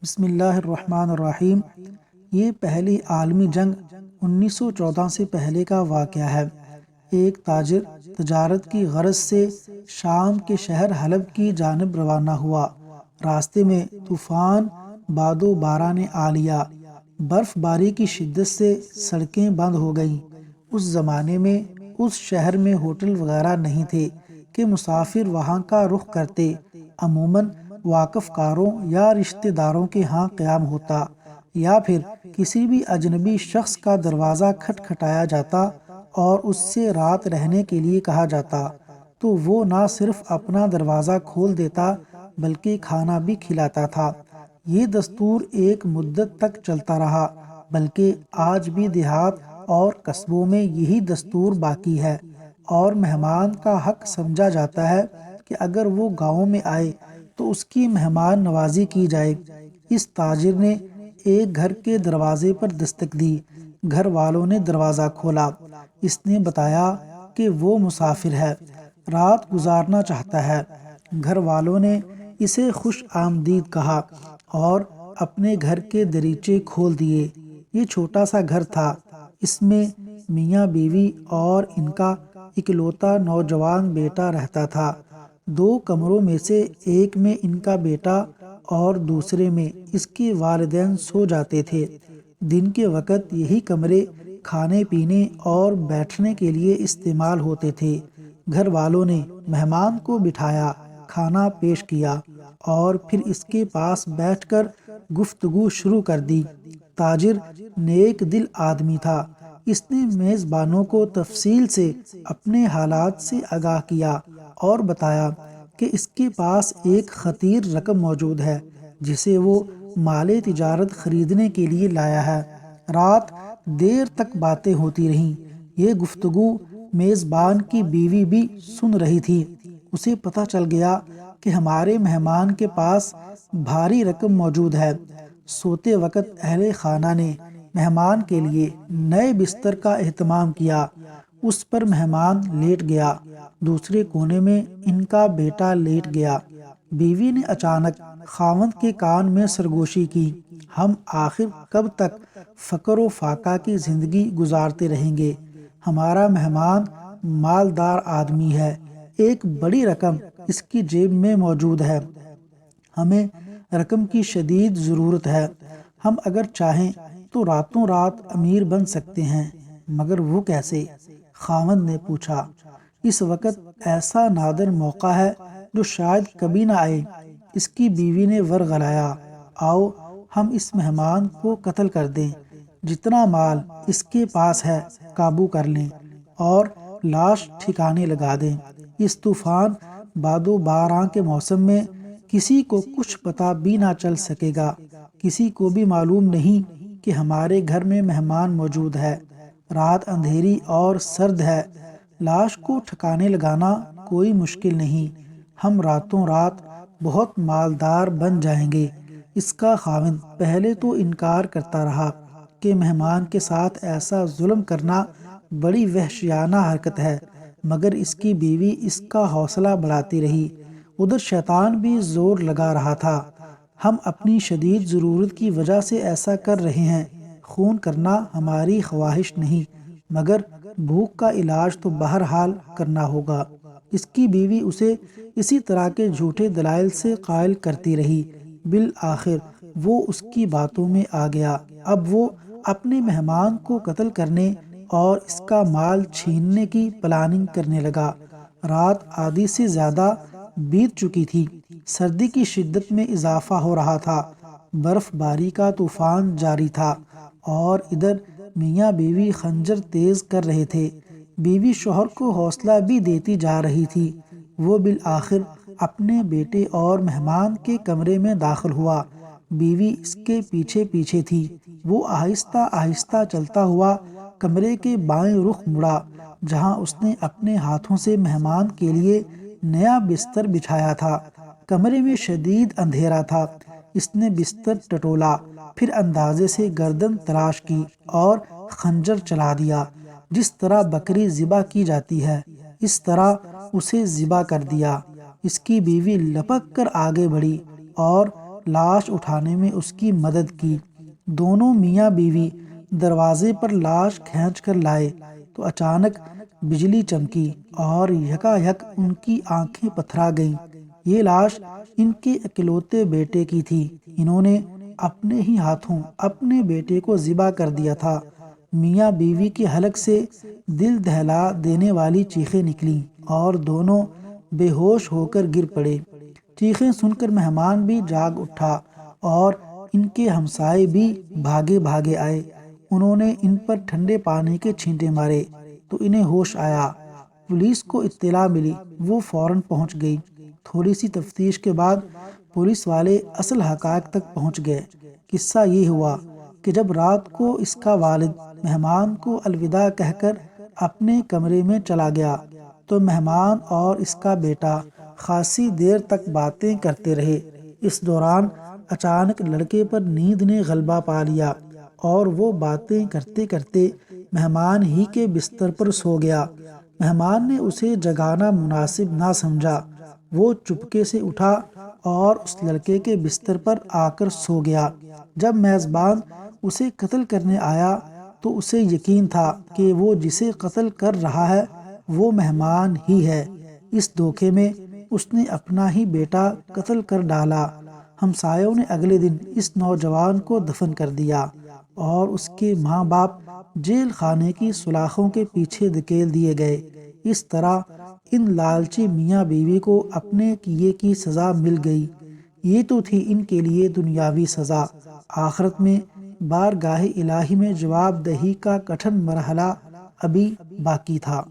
بسم اللہ الرحمن الرحیم۔ یہ پہلی عالمی جنگ 1914 سے پہلے کا واقعہ ہے۔ ایک تاجر تجارت کی غرض سے شام کے شہر حلب کی جانب روانہ ہوا۔ راستے میں طوفان باد و باران آ لیا۔ برف باری کی شدت سے سڑکیں بند ہو گئیں۔ اس زمانے میں اس شہر میں ہوٹل وغیرہ نہیں تھے کہ مسافر وہاں کا رخ کرتے۔ عموماً واقف کاروں یا رشتہ داروں کے ہاں قیام ہوتا، یا پھر کسی بھی اجنبی شخص کا دروازہ کھٹکھٹایا جاتا اور اس سے رات رہنے کے لیے کہا جاتا، تو وہ نہ صرف اپنا دروازہ کھول دیتا بلکہ کھانا بھی کھلاتا تھا۔ یہ دستور ایک مدت تک چلتا رہا، بلکہ آج بھی دیہات اور قصبوں میں یہی دستور باقی ہے، اور مہمان کا حق سمجھا جاتا ہے کہ اگر وہ گاؤں میں آئے تو اس کی مہمان نوازی کی جائے۔ اس تاجر نے ایک گھر کے دروازے پر دستک دی۔ گھر والوں نے دروازہ کھولا۔ اس نے بتایا کہ وہ مسافر ہے، رات گزارنا چاہتا ہے۔ گھر والوں نے اسے خوش آمدید کہا اور اپنے گھر کے دریچے کھول دیے۔ یہ چھوٹا سا گھر تھا۔ اس میں میاں بیوی اور ان کا اکلوتا نوجوان بیٹا رہتا تھا۔ 2 کمروں میں سے ایک میں ان کا بیٹا اور دوسرے میں اس کے والدین سو جاتے تھے۔ دن کے وقت یہی کمرے کھانے پینے اور بیٹھنے کے لیے استعمال ہوتے تھے۔ گھر والوں نے مہمان کو بٹھایا، کھانا پیش کیا اور پھر اس کے پاس بیٹھ کر گفتگو شروع کر دی۔ تاجر نیک دل آدمی تھا۔ اس نے میزبانوں کو تفصیل سے اپنے حالات سے آگاہ کیا اور بتایا کہ اس کے پاس ایک خطیر رقم موجود ہے جسے وہ مال تجارت خریدنے کے لیے لایا ہے۔ رات دیر تک باتیں ہوتی رہیں۔ یہ گفتگو میزبان کی بیوی بھی سن رہی تھی۔ اسے پتہ چل گیا کہ ہمارے مہمان کے پاس بھاری رقم موجود ہے۔ سوتے وقت اہل خانہ نے مہمان کے لیے نئے بستر کا اہتمام کیا۔ اس پر مہمان لیٹ گیا۔ دوسرے کونے میں ان کا بیٹا لیٹ گیا۔ بیوی نے اچانک خاوند کے کان میں سرگوشی کی، ہم آخر کب تک فقر و فاقہ کی زندگی گزارتے رہیں گے؟ ہمارا مہمان مالدار آدمی ہے، ایک بڑی رقم اس کی جیب میں موجود ہے۔ ہمیں رقم کی شدید ضرورت ہے۔ ہم اگر چاہیں تو راتوں رات امیر بن سکتے ہیں، مگر وہ کیسے؟ خاوند نے پوچھا۔ اس وقت ایسا نادر موقع ہے جو شاید کبھی نہ آئے۔ اس کی بیوی نے ورغلایا، آؤ ہم اس مہمان کو قتل کر دیں، جتنا مال اس کے پاس ہے قابو کر لیں اور لاش ٹھکانے لگا دیں۔ اس طوفان باد و باران کے موسم میں کسی کو کچھ پتہ بھی نہ چل سکے گا۔ کسی کو بھی معلوم نہیں کہ ہمارے گھر میں مہمان موجود ہے۔ رات اندھیری اور سرد ہے۔ لاش کو ٹھکانے لگانا کوئی مشکل نہیں۔ ہم راتوں رات بہت مالدار بن جائیں گے۔ اس کا خاوند پہلے تو انکار کرتا رہا کہ مہمان کے ساتھ ایسا ظلم کرنا بڑی وحشیانہ حرکت ہے، مگر اس کی بیوی اس کا حوصلہ بڑھاتی رہی۔ ادھر شیطان بھی زور لگا رہا تھا، ہم اپنی شدید ضرورت کی وجہ سے ایسا کر رہے ہیں، خون کرنا ہماری خواہش نہیں، مگر بھوک کا علاج تو بہرحال کرنا ہوگا۔ اس کی بیوی اسے اسی طرح کے جھوٹے دلائل سے قائل کرتی رہی۔ بالآخر وہ اس کی باتوں میں آ گیا۔ اب وہ اپنے مہمان کو قتل کرنے اور اس کا مال چھیننے کی پلاننگ کرنے لگا۔ رات آدھی سے زیادہ بیت چکی تھی۔ سردی کی شدت میں اضافہ ہو رہا تھا۔ برف باری کا طوفان جاری تھا اور ادھر میاں بیوی خنجر تیز کر رہے تھے۔ بیوی شوہر کو حوصلہ بھی دیتی جا رہی تھی۔ وہ بالآخر اپنے بیٹے اور مہمان کے کمرے میں داخل ہوا۔ بیوی اس کے پیچھے پیچھے تھی۔ وہ آہستہ آہستہ چلتا ہوا کمرے کے بائیں رخ مڑا، جہاں اس نے اپنے ہاتھوں سے مہمان کے لیے نیا بستر بچھایا تھا۔ کمرے میں شدید اندھیرا تھا۔ اس نے بستر ٹٹولا، پھر اندازے سے گردن تراش کی اور خنجر چلا دیا۔ جس طرح بکری ذبح کی جاتی ہے اس طرح اسے ذبح کر دیا۔ اس کی بیوی لپک کر آگے بڑھی اور لاش اٹھانے میں اس کی مدد کی۔ دونوں میاں بیوی دروازے پر لاش کھینچ کر لائے تو اچانک بجلی چمکی اور یکا یک ان کی آنکھیں پتھرا گئیں۔ یہ لاش ان کے اکلوتے بیٹے کی تھی۔ انہوں نے اپنے ہی ہاتھوں اپنے بیٹے کو ذبح کر دیا تھا۔ میاں بیوی کے حلق سے دل دہلا دینے والی چیخیں نکلیں اور دونوں بے ہوش ہو کر گر پڑے۔ چیخیں سن کر مہمان بھی جاگ اٹھا اور ان کے ہمسائے بھی بھاگے بھاگے آئے۔ انہوں نے ان پر ٹھنڈے پانی کے چھینٹے مارے تو انہیں ہوش آیا۔ پولیس کو اطلاع ملی، وہ فوراً پہنچ گئی۔ تھوڑی سی تفتیش کے بعد پولیس والے اصل حقائق تک پہنچ گئے۔ قصہ یہ ہوا کہ جب رات کو اس کا والد مہمان کو الوداع کہہ کر اپنے کمرے میں چلا گیا تو مہمان اور اس کا بیٹا خاصی دیر تک باتیں کرتے رہے۔ اس دوران اچانک لڑکے پر نیند نے غلبہ پا لیا اور وہ باتیں کرتے کرتے مہمان ہی کے بستر پر سو گیا۔ مہمان نے اسے جگانا مناسب نہ سمجھا۔ وہ چپکے سے اٹھا اور اس لڑکے کے بستر پر آ کر سو گیا۔ جب میزبان اسے قتل کرنے آیا تو اسے یقین تھا کہ وہ جسے قتل کر رہا ہے وہ مہمان ہی ہے۔ اس دھوکے میں اس نے اپنا ہی بیٹا قتل کر ڈالا۔ ہمسایوں نے اگلے دن اس نوجوان کو دفن کر دیا اور اس کے ماں باپ جیل خانے کی سلاخوں کے پیچھے دھکیل دیے گئے۔ اس طرح ان لالچی میاں بیوی کو اپنے کیے کی سزا مل گئی۔ یہ تو تھی ان کے لیے دنیاوی سزا۔ آخرت میں بارگاہ الہی میں جواب دہی کا کٹھن مرحلہ ابھی باقی تھا۔